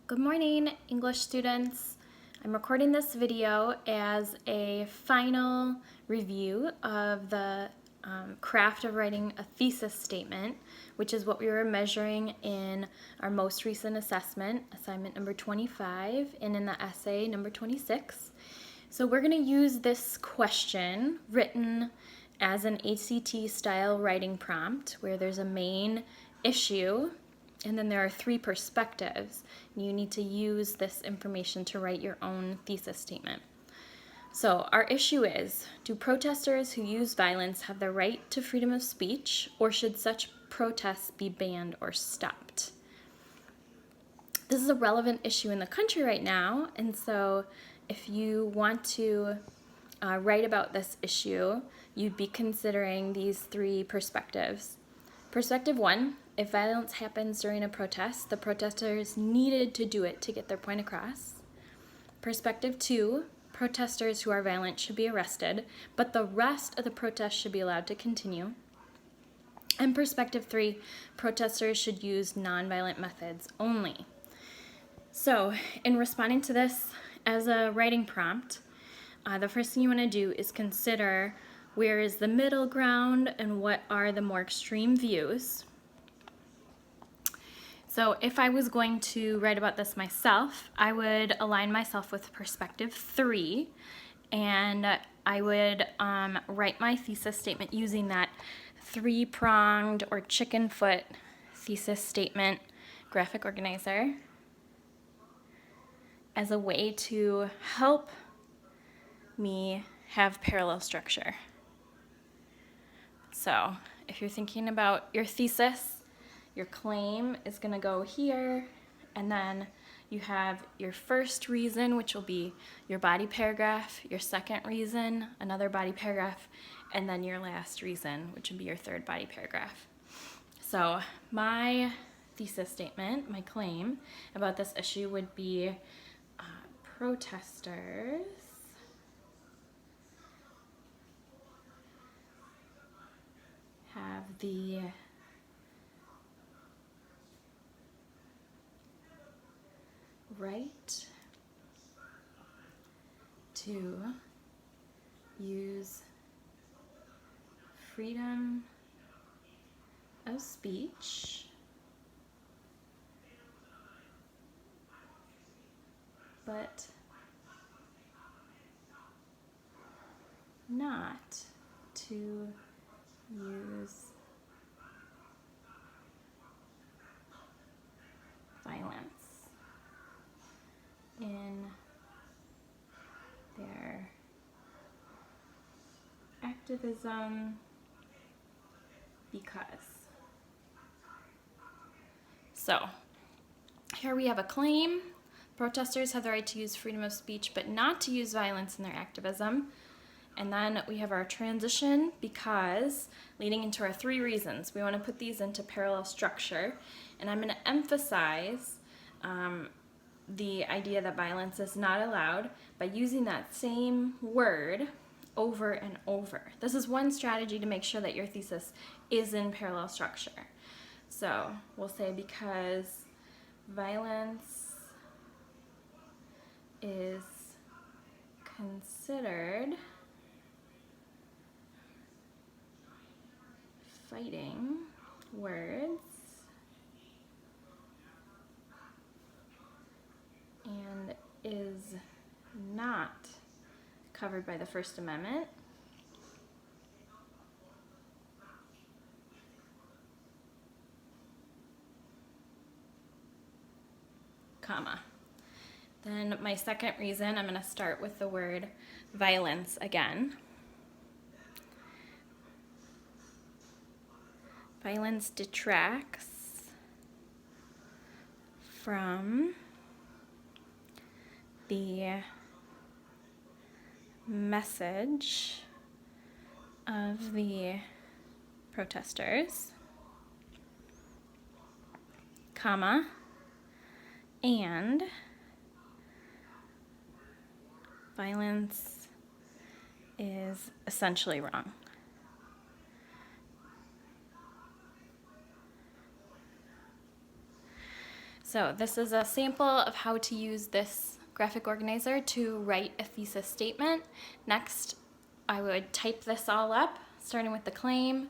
Good morning, English students. I'm recording this video as a final review of the craft of writing a thesis statement, which is what we were measuring in our most recent assessment, assignment number 25, and in the essay number 26. So we're going to use this question written as an ACT style writing prompt where there's a main issue and then there are three perspectives. You need to use this information to write your own thesis statement. So our issue is, do protesters who use violence have the right to freedom of speech, or should such protests be banned or stopped? This is a relevant issue in the country right now, and so if you want to write about this issue, you'd be considering these three perspectives. Perspective one, if violence happens during a protest, the protesters needed to do it to get their point across. Perspective two, protesters who are violent should be arrested, but the rest of the protest should be allowed to continue. And perspective three, protesters should use nonviolent methods only. So, in responding to this as a writing prompt, the first thing you want to do is consider where is the middle ground and what are the more extreme views. So if I was going to write about this myself, I would align myself with perspective 3, and I would write my thesis statement using that 3-pronged or chicken foot thesis statement graphic organizer as a way to help me have parallel structure. So if you're thinking about your thesis, your claim is going to go here, and then you have your first reason, which will be your body paragraph, your second reason, another body paragraph, and then your last reason, which would be your third body paragraph. So my thesis statement, my claim about this issue would be protesters have the right to use freedom of speech, but not to use violence in their activism because. So here we have a claim. Protesters have the right to use freedom of speech but not to use violence in their activism. And then we have our transition because, leading into our three reasons. We want to put these into parallel structure, and I'm going to emphasize the idea that violence is not allowed by using that same word over and over. This is one strategy to make sure that your thesis is in parallel structure. So we'll say because violence is considered fighting words and is not covered by the First Amendment, comma. Then my second reason, I'm going to start with the word violence again. Violence detracts from the message of the protesters, comma, and violence is essentially wrong. So this is a sample of how to use this graphic organizer to write a thesis statement. Next, I would type this all up, starting with the claim,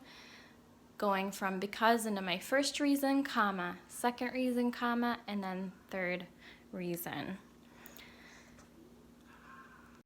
going from because into my first reason, comma, second reason, comma, and then third reason.